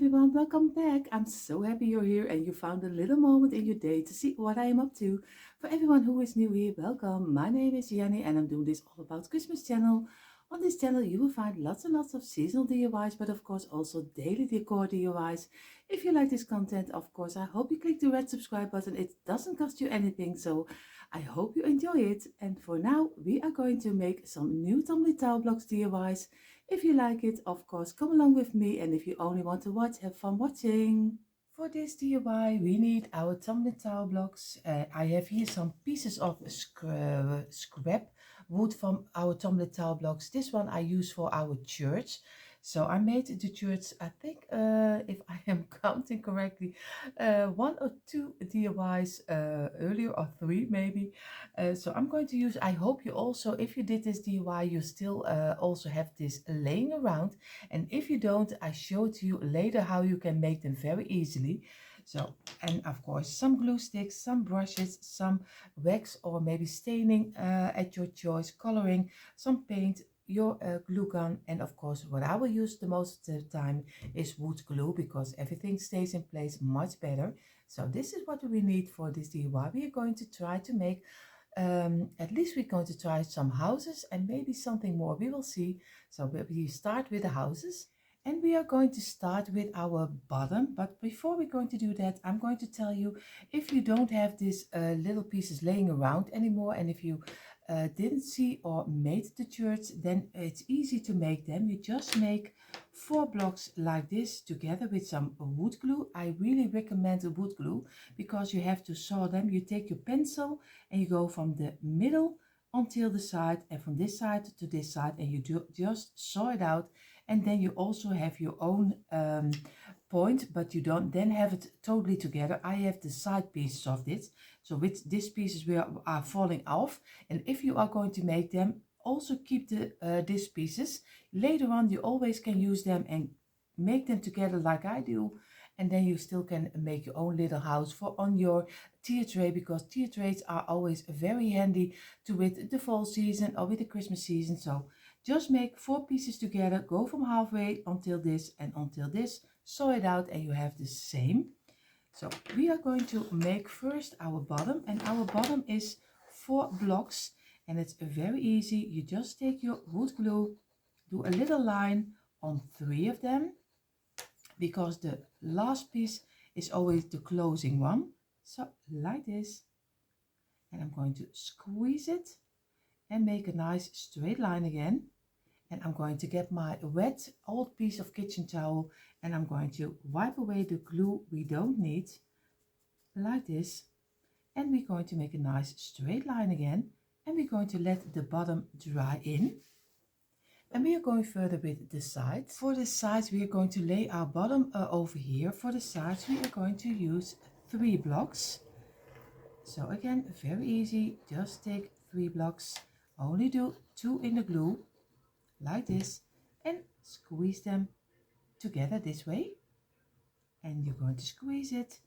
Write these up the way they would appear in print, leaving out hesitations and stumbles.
everyone, welcome back. I'm so happy you're here and you found a little moment in your day to see what I am up to. For everyone who is new here, welcome. My name is Jenny and I'm doing this all about Christmas channel. On this channel you will find lots and lots of seasonal DIYs, but of course also daily decor DIYs. If you like this content, of course, I hope you click the red subscribe button. It doesn't cost you anything, so I hope you enjoy it. And for now, we are going to make some new tumbling tile blocks DIYs. If you like it, of course, come along with me, and if you only want to watch, have fun watching. For this DIY, we need our tumbling tile blocks. I have here some pieces of scrap wood from our tumbling tile blocks. This one I use for our church. So I made the church, I think, if I am counting correctly, one or two DIYs earlier, or three maybe. So I'm going to use, I hope you also, if you did this DIY, you still also have this laying around. And if you don't, I show to you later how you can make them very easily. So, and of course, some glue sticks, some brushes, some wax or maybe staining at your choice, coloring, some paint, your glue gun, and of course what I will use the most of the time is wood glue, because everything stays in place much better. So this is what we need for this DIY. We are going to try to make at least we're going to try some houses and maybe something more, we will see. So we start with the houses. And we are going to start with our bottom, but before we're going to do that, I'm going to tell you, if you don't have these little pieces laying around anymore, and if you didn't see or made the church, then it's easy to make them. You just make 4 blocks like this together with some wood glue. I really recommend the wood glue because you have to saw them. You take your pencil and you go from the middle until the side, and from this side to this side, and you just saw it out. And then you also have your own point, but you don't then have it totally together. I have the side pieces of this, so with these pieces are falling off. And if you are going to make them, also keep these pieces. Later on you always can use them and make them together like I do, and then you still can make your own little house for on your tier tray, because tier trays are always very handy to with the fall season or with the Christmas season. So just make 4 pieces together, go from halfway until this and until this, sew it out, and you have the same. So we are going to make first our bottom, and our bottom is 4 blocks, and it's very easy. You just take your wood glue, do a little line on 3 of them, because the last piece is always the closing one. So like this, and I'm going to squeeze it and make a nice straight line again. And I'm going to get my wet old piece of kitchen towel, and I'm going to wipe away the glue we don't need, like this. And we're going to make a nice straight line again, and we're going to let the bottom dry in. And we are going further with the sides. For the sides we are going to lay our bottom over here. For the sides we are going to use 3 blocks. So again, very easy, just take 3 blocks, only do 2 in the glue, like this, and squeeze them together this way. And you're going to squeeze it,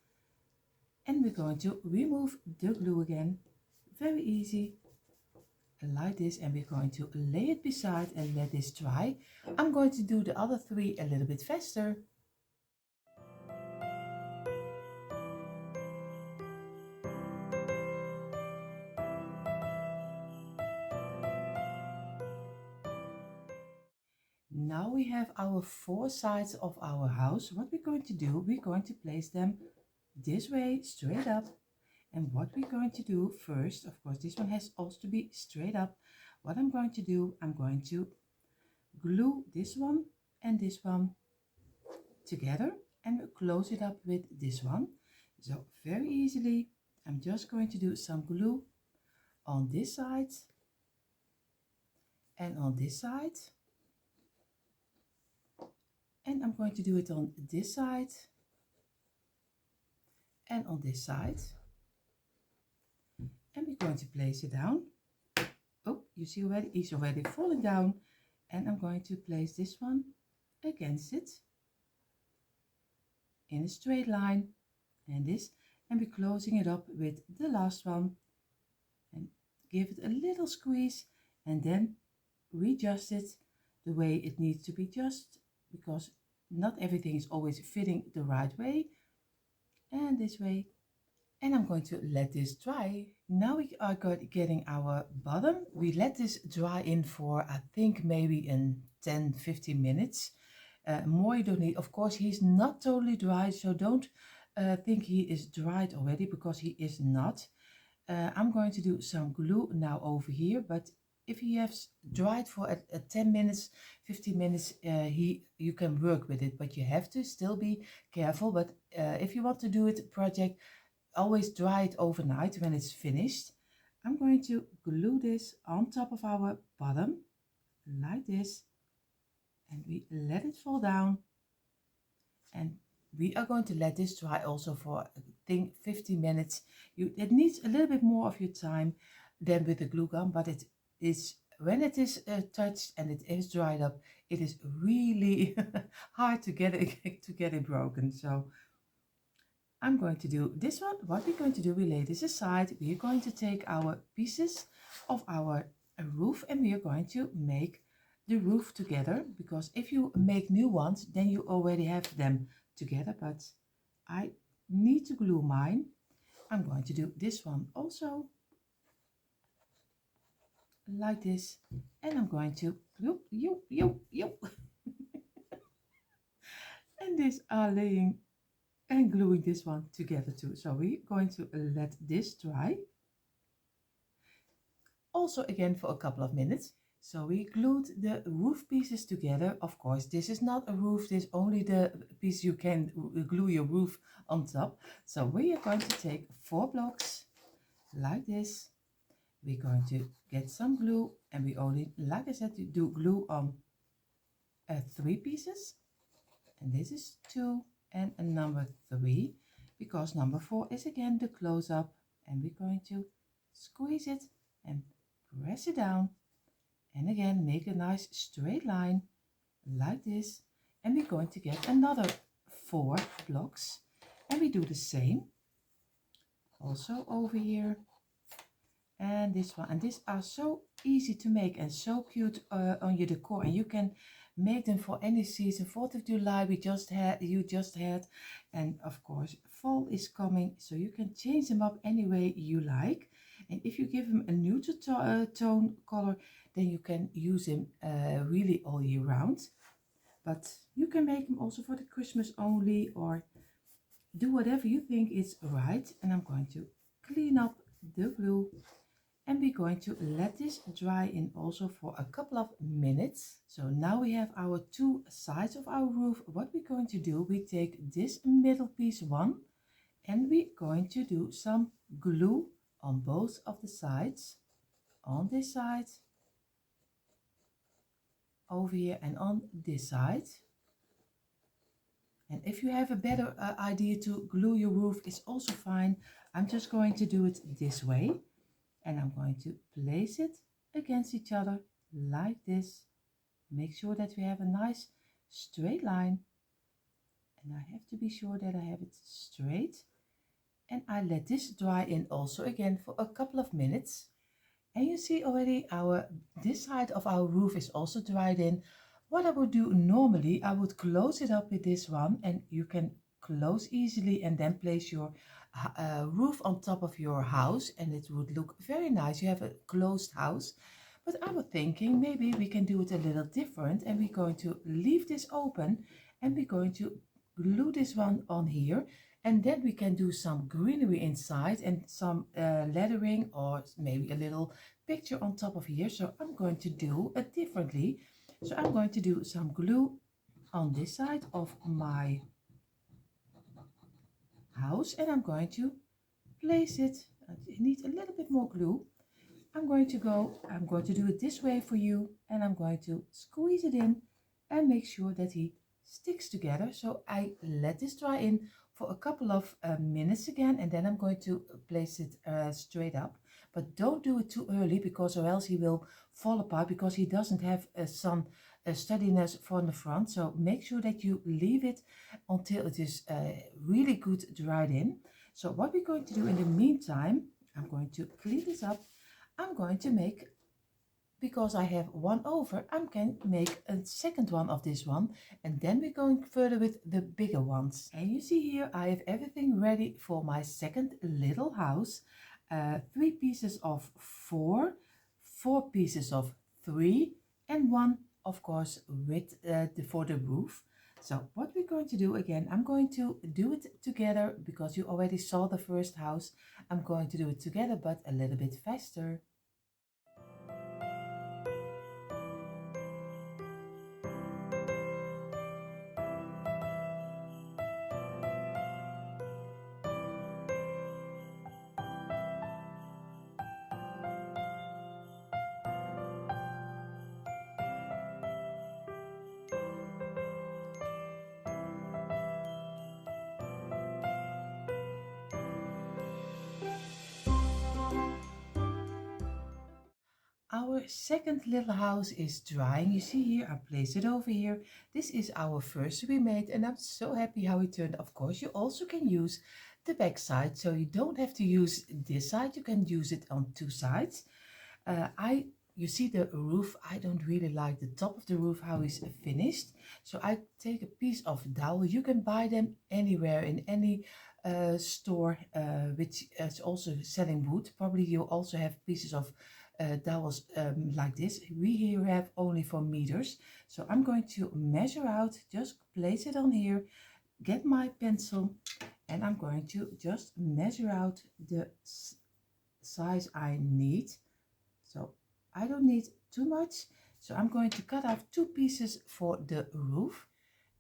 and we're going to remove the glue again, very easy, like this. And we're going to lay it beside and let this dry. I'm going to do the other 3 a little bit faster. Now we have our 4 sides of our house. What we're going to do, we're going to place them this way, straight up. And what we're going to do first, of course, this one has also to be straight up. What I'm going to do, I'm going to glue this one and this one together and close it up with this one. So very easily, I'm just going to do some glue on this side and on this side. And I'm going to do it on this side and on this side. And we're going to place it down. Oh, you see already, it's already falling down. And I'm going to place this one against it in a straight line, and this, and we're closing it up with the last one, and give it a little squeeze, and then readjust it the way it needs to be, just because not everything is always fitting the right way, and this way. And I'm going to let this dry. Now we are getting our bottom. We let this dry in for, I think, maybe in 10-15 minutes. More you don't need. Of course, he's not totally dry, so don't think he is dried already, because he is not. I'm going to do some glue now over here, but if he has dried for 10 minutes, 15 minutes, you can work with it, but you have to still be careful. But if you want to do it project, always dry it overnight when it's finished. I'm going to glue this on top of our bottom like this, and we let it fall down, and we are going to let this dry also for, I think, 15 minutes. It needs a little bit more of your time than with the glue gun, but it is, when it is touched and it is dried up, it is really hard to get it broken. So I'm going to do this one. What we're going to do, we lay this aside. We are going to take our pieces of our roof, and we are going to make the roof together, because if you make new ones, then you already have them together. But I need to glue mine. I'm going to do this one also like this, and I'm going to and this are laying and gluing this one together too. So we're going to let this dry also again for a couple of minutes. So we glued the roof pieces together. Of course, this is not a roof, this is only the piece you can glue your roof on top. So we are going to take 4 blocks like this. We're going to get some glue, and we only, like I said, you do glue on 3 pieces, and this is 2 and a number 3, because number 4 is again the close up, and we're going to squeeze it and press it down, and again make a nice straight line like this, and we're going to get another 4 blocks, and we do the same also over here, and this one. And these are so easy to make and so cute on your decor, and you can make them for any season. 4th of July you just had, and of course fall is coming, so you can change them up any way you like. And if you give them a neutral tone color, then you can use them really all year round. But you can make them also for the Christmas only, or do whatever you think is right. And I'm going to clean up the glue, and we're going to let this dry in also for a couple of minutes. So now we have our 2 sides of our roof. What we're going to do, we take this middle piece one, and we're going to do some glue on both of the sides, on this side, over here, and on this side. And if you have a better idea to glue your roof, it's also fine. I'm just going to do it this way, and I'm going to place it against each other like this. Make sure that we have a nice straight line, and I have to be sure that I have it straight. And I let this dry in also again for a couple of minutes. And you see already this side of our roof is also dried in. What I would do normally, I would close it up with this one, and you can close easily and then place your roof on top of your house, and it would look very nice. You have a closed house. But I was thinking maybe we can do it a little different, and we're going to leave this open, and we're going to glue this one on here, and then we can do some greenery inside and some lettering, or maybe a little picture on top of here. So I'm going to do it differently. So I'm going to do some glue on this side of my house, and I'm going to place it. I need a little bit more glue. I'm going to do it this way for you, and I'm going to squeeze it in and make sure that he sticks together. So I let this dry in for a couple of minutes again, and then I'm going to place it straight up. But don't do it too early, because or else he will fall apart, because he doesn't have some steadiness from the front. So make sure that you leave it until it is really good dried in. So what we're going to do in the meantime, I'm going to clean this up. I'm going to make because I have one over, I can make a second one of this one, and then we're going further with the bigger ones. And you see here I have everything ready for my second little house. 3 pieces of 4, 4 pieces of 3, and 1 of course with for the roof. So what we're going to do again, I'm going to do it together because you already saw the first house. I'm going to do it together but a little bit faster. Our second little house is drying. You see here, I place it over here. This is our first we made and I'm so happy how it turned. Of course, you also can use the back side, so you don't have to use this side. You can use it on 2 sides. You see the roof, I don't really like the top of the roof, how it's finished. So I take a piece of dowel. You can buy them anywhere in any store which is also selling wood. Probably you also have pieces of dowels like this. We here have only for meters. So I'm going to measure out, just place it on here, get my pencil, and I'm going to just measure out the size I need. So I don't need too much. So I'm going to cut off 2 pieces for the roof.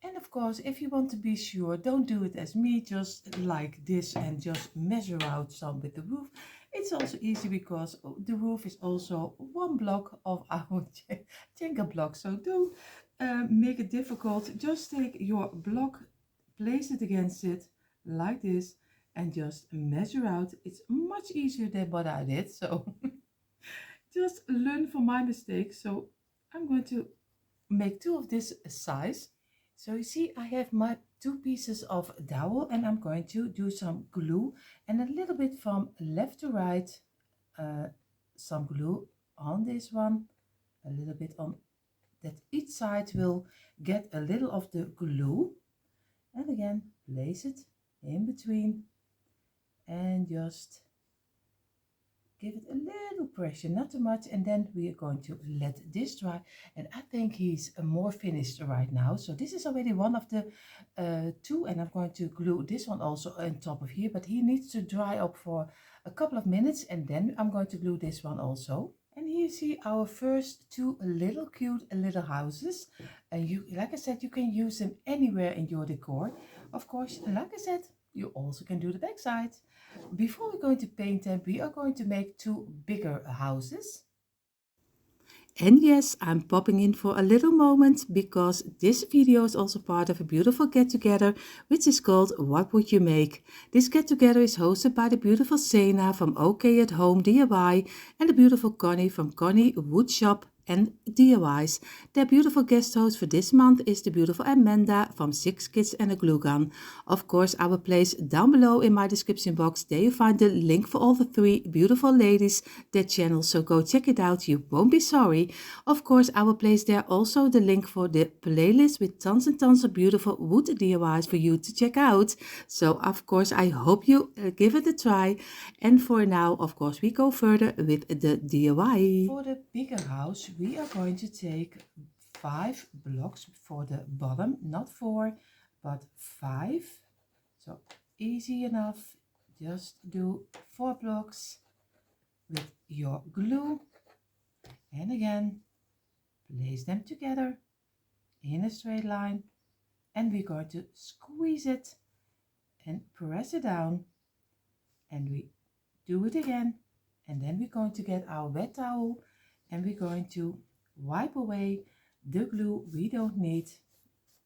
And of course, if you want to be sure, don't do it as me, just like this and just measure out some with the roof. It's also easy because the roof is also 1 block of our Jenga block. So don't make it difficult. Just take your block, place it against it like this and just measure out. It's much easier than what I did. So just learn from my mistakes. So I'm going to make 2 of this size. So you see I have my 2 pieces of dowel and I'm going to do some glue and a little bit from left to right, some glue on this one, a little bit on that each side will get a little of the glue, and again place it in between and just give it a little pressure, not too much, and then we are going to let this dry. And I think he's more finished right now. So this is already one of the 2, and I'm going to glue this one also on top of here, but he needs to dry up for a couple of minutes and then I'm going to glue this one also. And here you see our first 2 little cute little houses. And you, like I said, you can use them anywhere in your decor. Of course, like I said, you also can do the back side. Before we're going to paint them, we are going to make 2 bigger houses. And yes, I'm popping in for a little moment because this video is also part of a beautiful get-together which is called What Would You Make? This get-together is hosted by the beautiful Zana from OK at Home DIY and the beautiful Connie from Connie Woodshop and DIYs. Their beautiful guest host for this month is the beautiful Ananda from 6 Kids and a Glue Gun. Of course, I will place down below in my description box, there you find the link for all the 3 beautiful ladies, their channels, so go check it out, you won't be sorry. Of course, I will place there also the link for the playlist with tons and tons of beautiful wood DIYs for you to check out. So of course, I hope you give it a try. And for now, of course, we go further with the DIY. For the bigger house, we are going to take 5 blocks for the bottom, not 4 but 5. So easy enough, just do 4 blocks with your glue and again place them together in a straight line and we're going to squeeze it and press it down and we do it again, and then we're going to get our wet towel and we're going to wipe away the glue we don't need.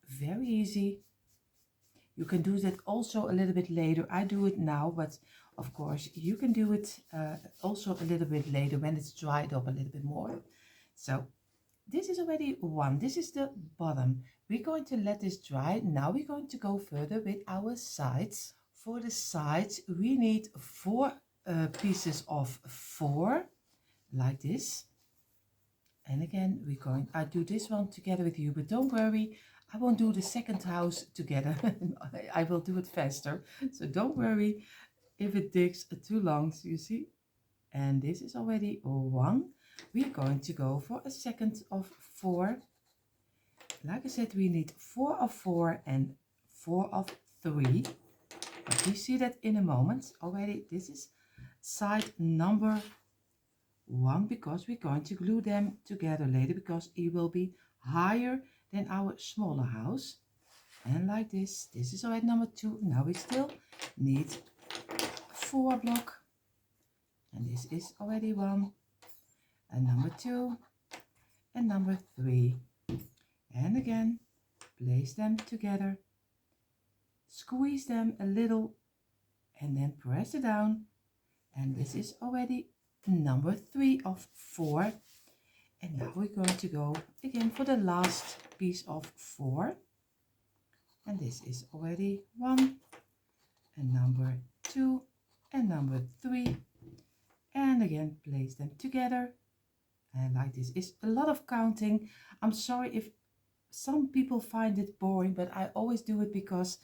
Very easy. You can do that also a little bit later. I do it now, but of course you can do it also a little bit later when it's dried up a little bit more. So this is already 1. This is the bottom. We're going to let this dry. Now we're going to go further with our sides. For the sides we need 4 pieces of 4 like this, And again, I do this one together with you, but don't worry, I won't do the second house together. I will do it faster. So don't worry if it takes too long, so you see. And this is already 1. We are going to go for a second of 4. Like I said, we need 4 of 4 and 4 of 3. But we see that in a moment already. This is side number 1 because we're going to glue them together later because it will be higher than our smaller house. And like this is already number 2. Now we still need 4 block. And this is already 1. And number 2 and number 3. And again, place them together, squeeze them a little, and then press it down. And this is already number 3 of 4. And now we're going to go again for the last piece of 4. And this is already 1, and number 2, and number 3. And again, place them together. And like this is a lot of counting. I'm sorry if some people find it boring, but I always do it because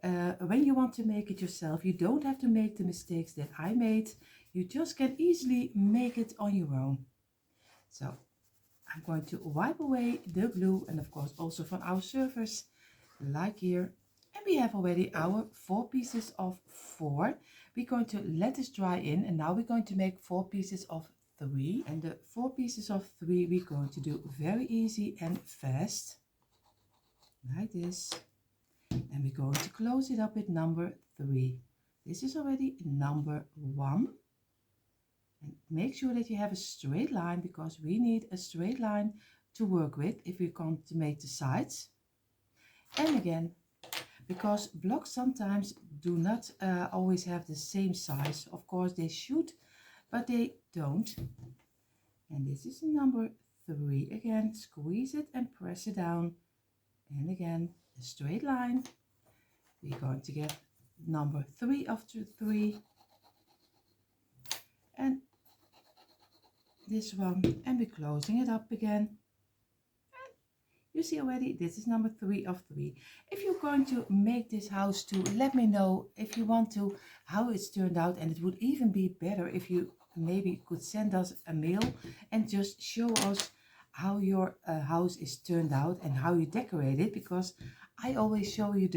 when you want to make it yourself, you don't have to make the mistakes that I made. You just can easily make it on your own. So I'm going to wipe away the glue, and of course also from our surface, like here. And we have already our 4 pieces of 4. We're going to let this dry in, and now we're going to make 4 pieces of 3. And the 4 pieces of 3 we're going to do very easy and fast, like this. And we're going to close it up with number 3. This is already number 1. And make sure that you have a straight line, because we need a straight line to work with if we're going to make the sides. And again, because blocks sometimes do not always have the same size. Of course they should, but they don't. And this is number 3 again. Squeeze it and press it down. And again, a straight line. We're going to get number 3 of 3. And this one, and we're closing it up again. And you see already, this is number 3 of 3. If you're going to make this house too, let me know if you want to, how it's turned out. And it would even be better if you maybe could send us a mail and just show us how your house is turned out and how you decorate it, because I always show you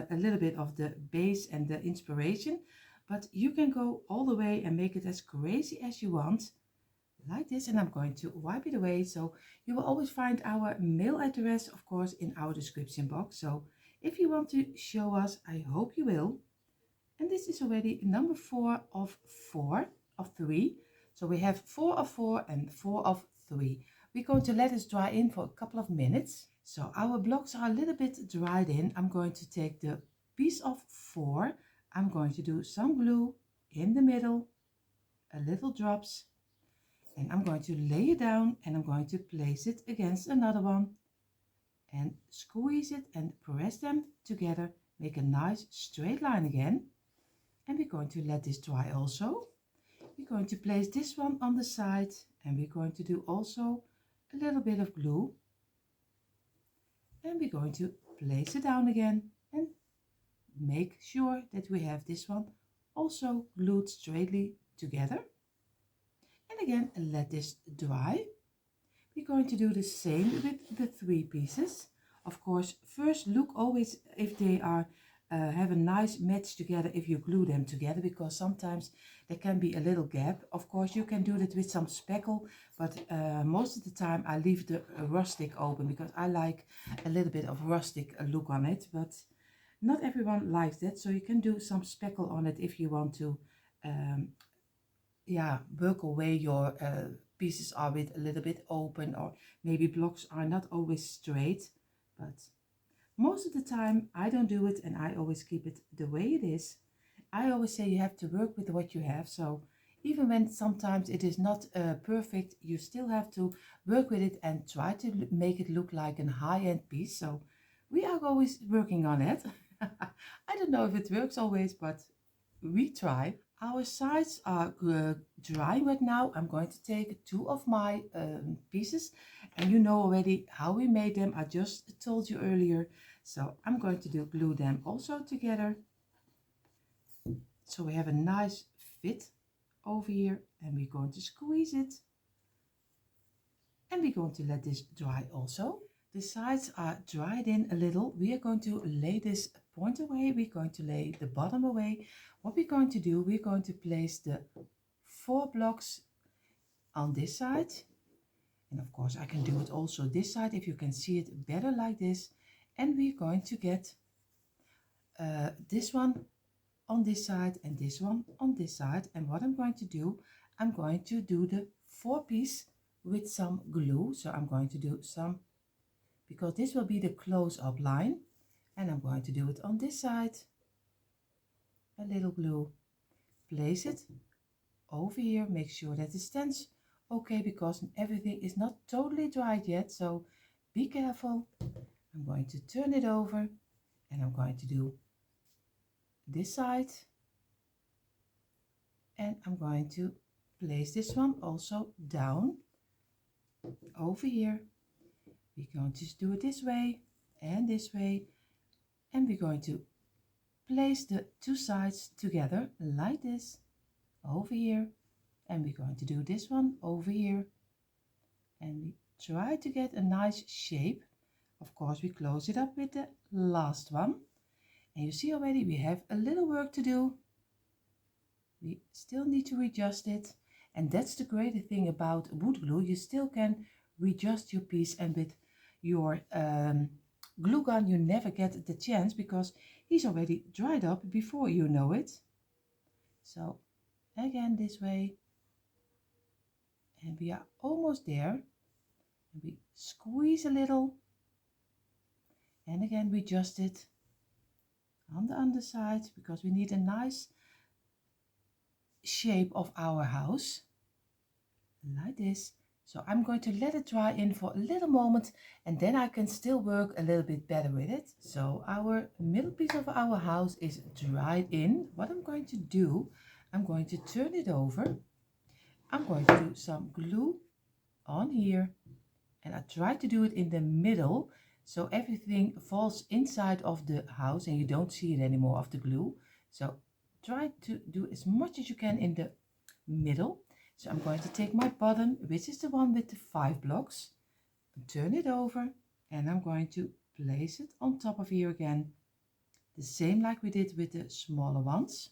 a little bit of the base and the inspiration, but you can go all the way and make it as crazy as you want, like this. And I'm going to wipe it away, so you will always find our mail address, of course, in our description box. So if you want to show us, I hope you will. And this is already number 4 of 4 of 3. So we have 4 of 4 and 4 of 3. We're going to let this dry in for a couple of minutes. So our blocks are a little bit dried in. I'm going to take the piece of 4. I'm going to do some glue in the middle, a little drops, and I'm going to lay it down, and I'm going to place it against another one and squeeze it and press them together. Make a nice straight line again. And we're going to let this dry also. We're going to place this one on the side, and we're going to do also a little bit of glue. And we're going to place it down again and make sure that we have this one also glued straightly together. And again, let this dry. We're going to do the same with the 3 pieces. Of course, first look always if they are have a nice match together if you glue them together, because sometimes there can be a little gap. Of course, you can do that with some speckle, but most of the time I leave the rustic open because I like a little bit of rustic look on it, but not everyone likes that. So you can do some speckle on it if you want to work away your pieces are with a little bit open, or maybe blocks are not always straight. But most of the time I don't do it, and I always keep it the way it is. I always say you have to work with what you have. So even when sometimes it is not perfect, you still have to work with it and try to make it look like a high-end piece. So we are always working on it. I don't know if it works always, but we try. Our sides are dry right now. I'm going to take two of my pieces, and you know already how we made them. I just told you earlier. So I'm going to glue them also together. So we have a nice fit over here, and we're going to squeeze it. And we're going to let this dry also. The sides are dried in a little. We are going to lay this point away. We're going to lay the bottom away. What we're going to do, we're going to place the 4 blocks on this side. And of course I can do it also this side if you can see it better like this. And we're going to get this one on this side and this one on this side. And what I'm going to do, I'm going to do the 4-piece with some glue. So I'm going to do some, because this will be the close-up line, and I'm going to do it on this side. A little glue, place it over here, make sure that it stands okay, because everything is not totally dried yet, so be careful. I'm going to turn it over, and I'm going to do this side, and I'm going to place this one also down over here. We're going to do it this way, and we're going to place the 2 sides together like this over here, and we're going to do this one over here, and we try to get a nice shape. Of course we close it up with the last one, and you see already we have a little work to do. We still need to readjust it, and that's the great thing about wood glue. You still can readjust your piece, and with your glue gun you never get the chance, because he's already dried up before you know it. So again this way, and we are almost there, and we squeeze a little, and again we adjust it on the underside, because we need a nice shape of our house like this. So I'm going to let it dry in for a little moment, and then I can still work a little bit better with it. So our middle piece of our house is dried in. What I'm going to do, I'm going to turn it over. I'm going to do some glue on here, and I try to do it in the middle, so everything falls inside of the house and you don't see it anymore of the glue. So try to do as much as you can in the middle. So I'm going to take my bottom, which is the one with the 5 blocks, turn it over, and I'm going to place it on top of here again, the same like we did with the smaller ones.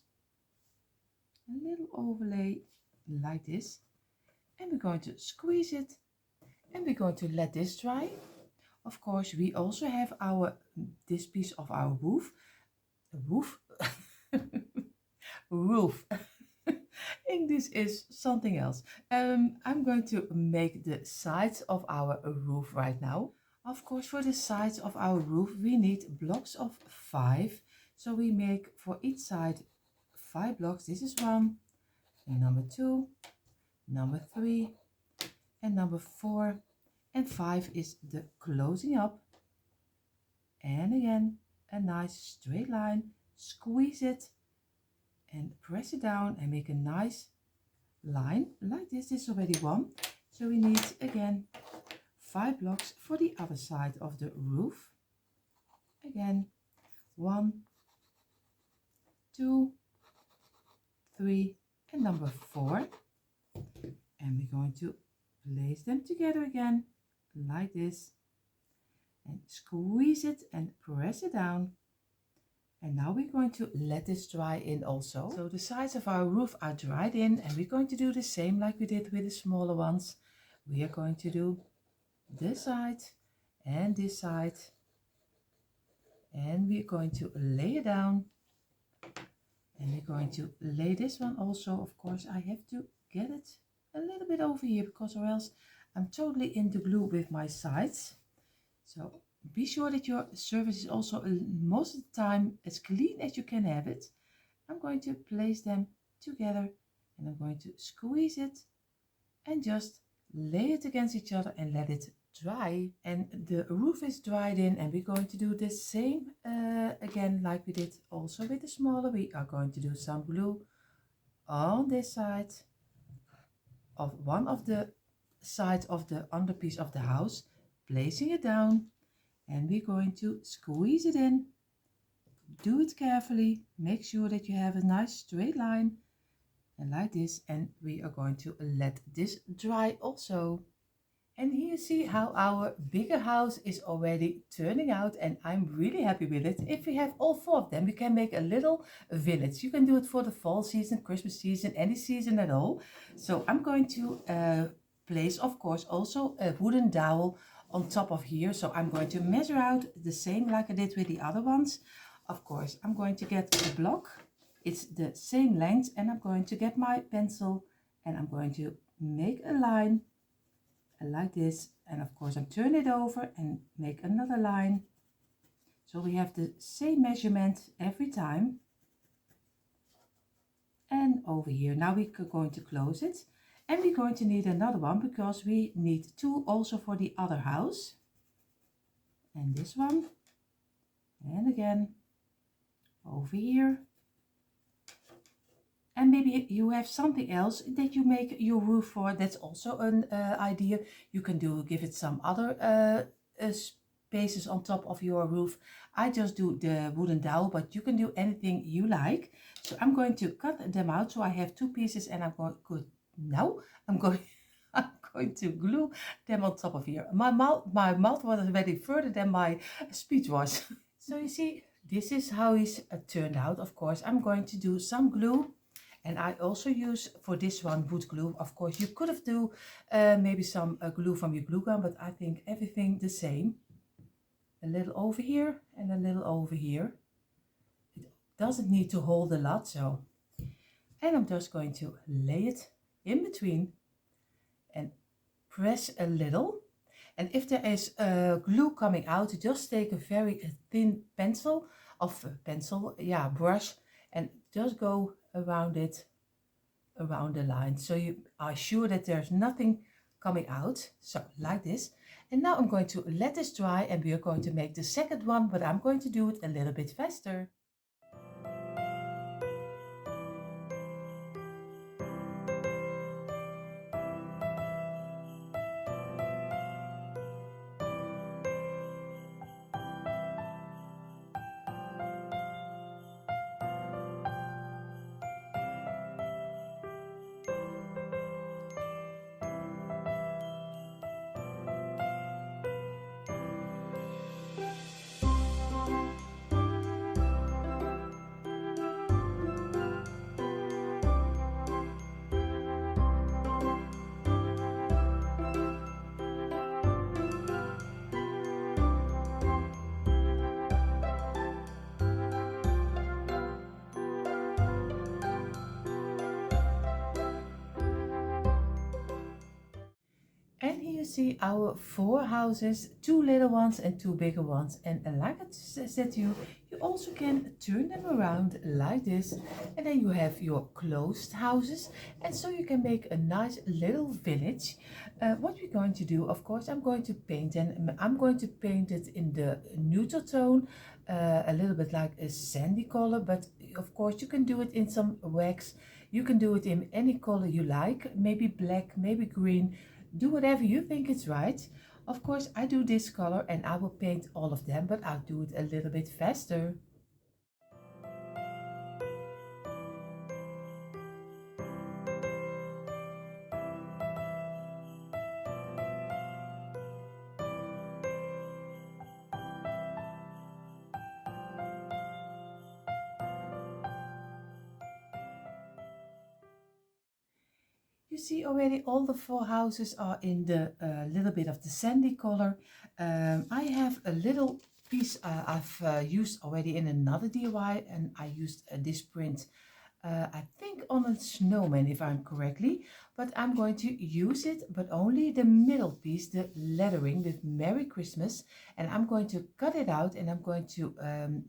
A little overlay like this, and we're going to squeeze it, and we're going to let this dry. Of course we also have this piece of our roof roof. English is something else. I'm going to make the sides of our roof right now. Of course, for the sides of our roof we need blocks of 5. So we make for each side 5 blocks. This is 1, number 2, number 3, and number 4, and 5 is the closing up. And again a nice straight line, squeeze it and press it down and make a nice line like this. This is already 1, so we need again 5 blocks for the other side of the roof. Again 1, 2, 3, and number 4, and we're going to place them together again like this, and squeeze it and press it down. And now we're going to let this dry in also. So the sides of our roof are dried in, and we're going to do the same like we did with the smaller ones. We are going to do this side and this side, and we're going to lay it down, and we're going to lay this one also. Of course I have to get it a little bit over here, because or else I'm totally in the glue with my sides. So be sure that your surface is also most of the time as clean as you can have it. I'm going to place them together, and I'm going to squeeze it and just lay it against each other and let it dry. And the roof is dried in, and we're going to do the same again like we did also with the smaller. We are going to do some glue on this side of one of the sides of the underpiece of the house, placing it down, and we're going to squeeze it in. Do it carefully, make sure that you have a nice straight line, and like this, and we are going to let this dry also. And here you see how our bigger house is already turning out, and I'm really happy with it. If we have all four of them, we can make a little village. You can do it for the fall season, Christmas season, any season at all. So I'm going to place, of course, also a wooden dowel on top of here. So I'm going to measure out the same like I did with the other ones. Of course, I'm going to get the block. It's the same length, and I'm going to get my pencil, and I'm going to make a line like this, and of course I'm turn it over and make another line, so we have the same measurement every time. And over here now we're going to close it, and we're going to need another one because we need two also for the other house, and this one, and again over here. And maybe you have something else that you make your roof for. That's also an idea. You can give it some other spaces on top of your roof. I just do the wooden dowel, but you can do anything you like. So I'm going to cut them out. So I have two pieces, and I'm going to glue them on top of here. My mouth was already further than my speech was. So you see, this is how it's turned out. Of course, I'm going to do some glue. And I also use for this one wood glue. Of course, you could have do maybe some glue from your glue gun, but I think everything the same. A little over here and a little over here. It doesn't need to hold a lot, so. And I'm just going to lay it in between and press a little. And if there is glue coming out, just take a very thin brush, and just go around it, around the line, so you are sure that there's nothing coming out. So like this. And now I'm going to let this dry, and we are going to make the second one, but I'm going to do it a little bit faster. And here you see our four houses, two little ones and two bigger ones. And like I said to you, you also can turn them around like this. And then you have your closed houses. And so you can make a nice little village. What we're going to do, of course, I'm going to paint, and I'm going to paint it in the neutral tone, a little bit like a sandy color. But of course, you can do it in some wax. You can do it in any color you like, maybe black, maybe green. Do whatever you think is right. Of course, I do this color, and I will paint all of them, but I'll do it a little bit faster. You see already all the four houses are in the little bit of the sandy color. I have a little piece I've used already in another DIY, and I used this print, I think on a snowman if I'm correctly, but I'm going to use it, but only the middle piece, the lettering with Merry Christmas, and I'm going to cut it out, and I'm going to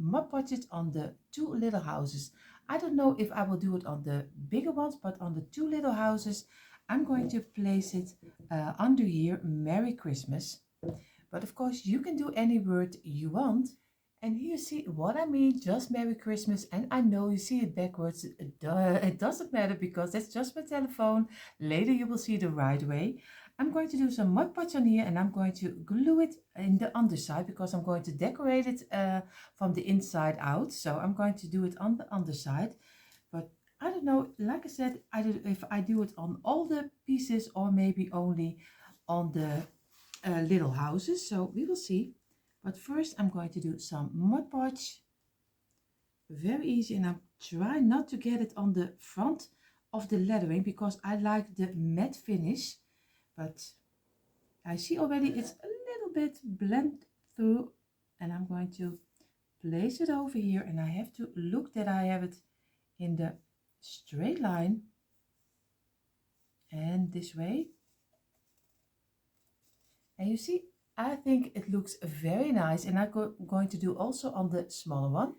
Mod Podge it on the two little houses. I don't know if I will do it on the bigger ones, but on the two little houses, I'm going to place it under here, Merry Christmas. But of course, you can do any word you want. And here you see what I mean, just Merry Christmas. And I know you see it backwards. It doesn't matter because that's just my telephone. Later you will see the right way. I'm going to do some Mod Podge on here and I'm going to glue it in the underside because I'm going to decorate it from the inside out. So I'm going to do it on the underside. But I don't know, like I said, I don't know if I do it on all the pieces or maybe only on the little houses. So we will see. But first I'm going to do some Mod Podge. Very easy, and I'm trying not to get it on the front of the lettering because I like the matte finish. But I see already it's a little bit blend through, and I'm going to place it over here, and I have to look that I have it in the straight line and this way. And you see, I think it looks very nice, and I'm going to do also on the smaller one.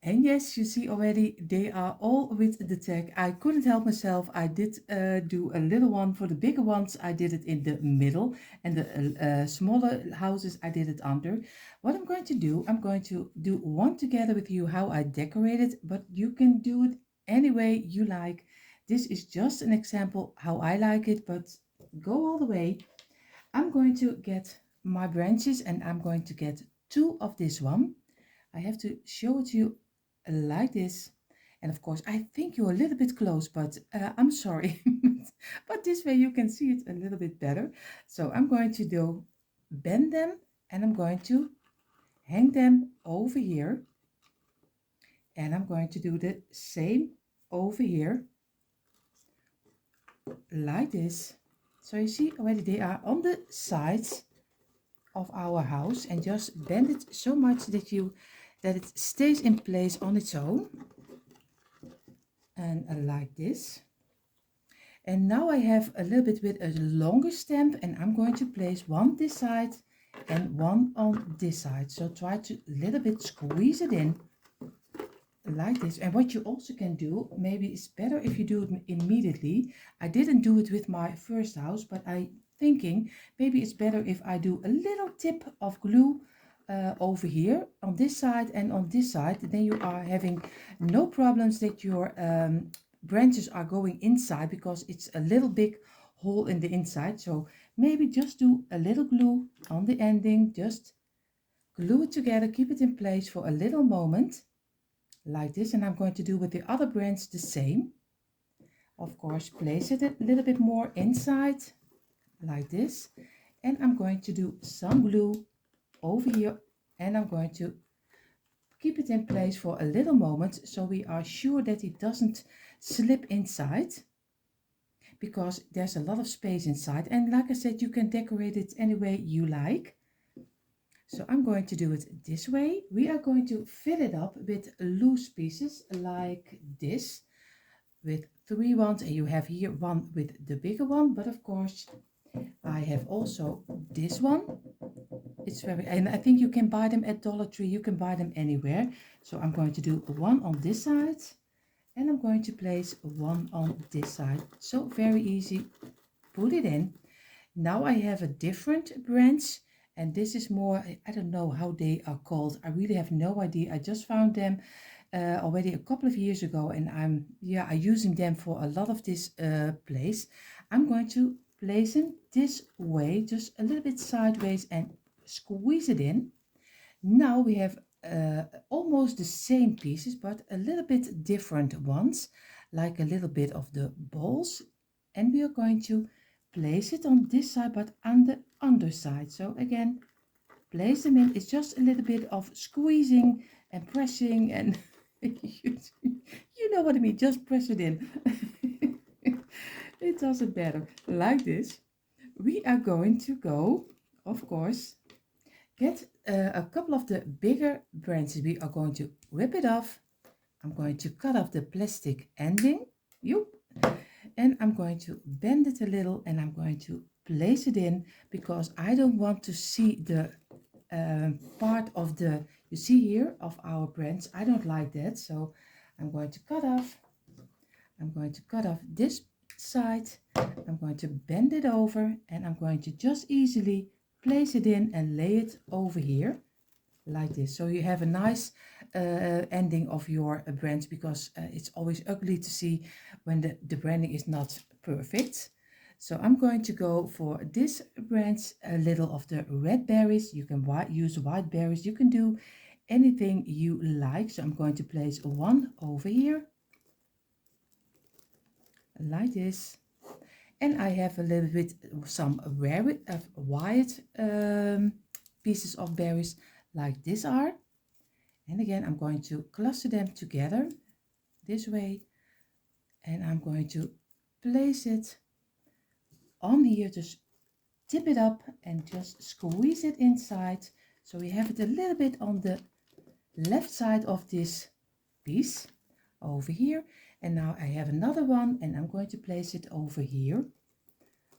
And yes, you see already they are all with the tag. I couldn't help myself. I did do a little one. For the bigger ones I did it in the middle, and the smaller houses I did it under. What I'm going to do, I'm going to do one together with you how I decorate it, but you can do it any way you like. This is just an example how I like it, but go all the way. I'm going to get my branches and I'm going to get 2 of this one. I have to show it to you like this. And of course, I think you're a little bit close, but I'm sorry. But this way you can see it a little bit better. So I'm going to bend them and I'm going to hang them over here. And I'm going to do the same over here, like this. So you see already they are on the sides of our house, and just bend it so much that it stays in place on its own, and like this. And now I have a little bit with a longer stamp, and I'm going to place one this side and one on this side. So try to a little bit squeeze it in like this. And what you also can do, maybe it's better if you do it immediately. I didn't do it with my first house, but I thinking maybe it's better if I do a little tip of glue over here on this side and on this side. Then you are having no problems that your branches are going inside, because it's a little big hole in the inside. So maybe just do a little glue on the ending, just glue it together, keep it in place for a little moment like this. And I'm going to do with the other branch the same. Of course, place it a little bit more inside like this, and I'm going to do some glue over here, and I'm going to keep it in place for a little moment so we are sure that it doesn't slip inside, because there's a lot of space inside. And like I said, you can decorate it any way you like. So I'm going to do it this way. We are going to fill it up with loose pieces like this, with 3 ones, and you have here one with the bigger one, but of course I have also this one. It's very, and I think you can buy them at Dollar Tree, you can buy them anywhere. So I'm going to do one on this side, and I'm going to place one on this side. So very easy, put it in. Now I have a different branch, and this is more, I don't know how they are called. I really have no idea. I just found them already a couple of years ago, and I'm using them for a lot of this place. I'm going to place them this way, just a little bit sideways, and squeeze it in. Now we have almost the same pieces, but a little bit different ones, like a little bit of the balls, and we are going to place it on this side but on the underside. So again, place them in. It's just a little bit of squeezing and pressing, and you know what I mean, just press it in. It doesn't matter. Like this. We are going to go, of course, get a couple of the bigger branches. We are going to rip it off. I'm going to cut off the plastic ending. And I'm going to bend it a little, and I'm going to place it in, because I don't want to see the part of the, you see here, of our branch. I don't like that. So I'm going to cut off. I'm going to cut off this side. I'm going to bend it over, and I'm going to just easily place it in and lay it over here like this. So you have a nice ending of your branch, because it's always ugly to see when the branding is not perfect. So I'm going to go for this branch a little of the red berries. You can use white berries. You can do anything you like. So I'm going to place one over here like this. And I have a little bit some white pieces of berries like this are. And again, I'm going to cluster them together this way. And I'm going to place it on here, just tip it up and just squeeze it inside. So we have it a little bit on the left side of this piece over here. And now I have another one and I'm going to place it over here.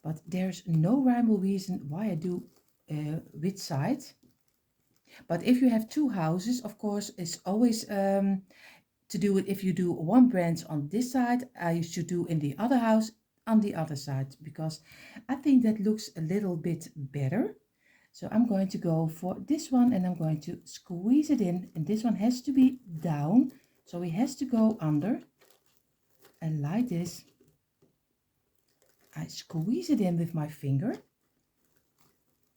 But there's no rhyme or reason why I do which side. But if you have two houses, of course, it's always to do it. If you do one branch on this side, you should do in the other house on the other side, because I think that looks a little bit better. So I'm going to go for this one and I'm going to squeeze it in, and this one has to be down, so it has to go under, and like this I squeeze it in with my finger,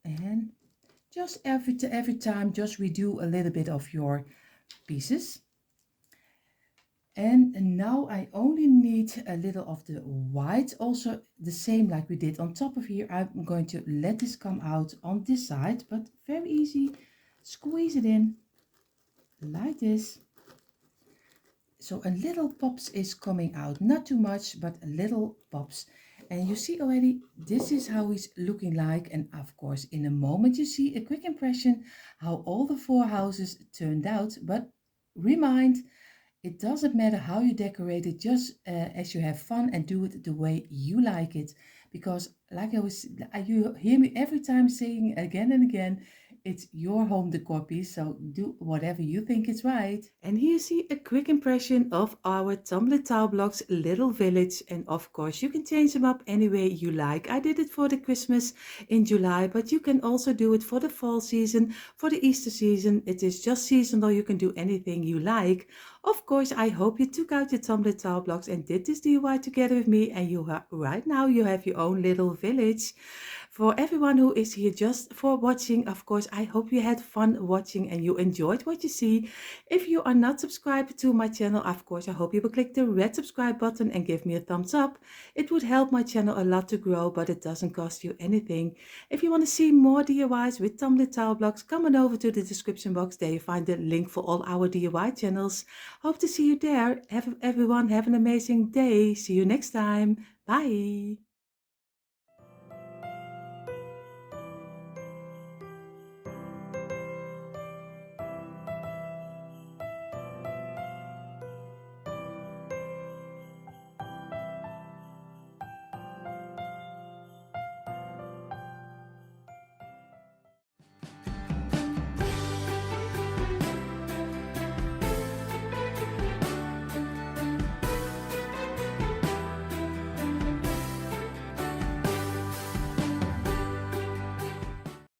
and just every time just redo a little bit of your pieces. And now I only need a little of the white, also the same like we did on top of here. I'm going to let this come out on this side, but very easy. Squeeze it in like this. So a little pops is coming out, not too much, but a little pops. And you see already, this is how it's looking like. And of course, in a moment you see a quick impression how all the 4 houses turned out. But remind, it doesn't matter how you decorate it, just as you have fun and do it the way you like it. Because like you hear me every time saying again and again, it's your home decor piece, so do whatever you think is right. And here you see a quick impression of our tumbler tile blocks little village. And of course you can change them up any way you like. I did it for the Christmas in July, but you can also do it for the fall season, for the Easter season. It is just seasonal. You can do anything you like. Of course, I hope you took out your tumbler tile blocks and did this DIY together with me, and right now you have your own little village. For everyone who is here just for watching, of course, I hope you had fun watching and you enjoyed what you see. If you are not subscribed to my channel, of course, I hope you will click the red subscribe button and give me a thumbs up. It would help my channel a lot to grow, but it doesn't cost you anything. If you want to see more DIYs with tumbler tile blocks, come on over to the description box. There you find the link for all our DIY channels. Hope to see you there. Everyone have an amazing day. See you next time. Bye.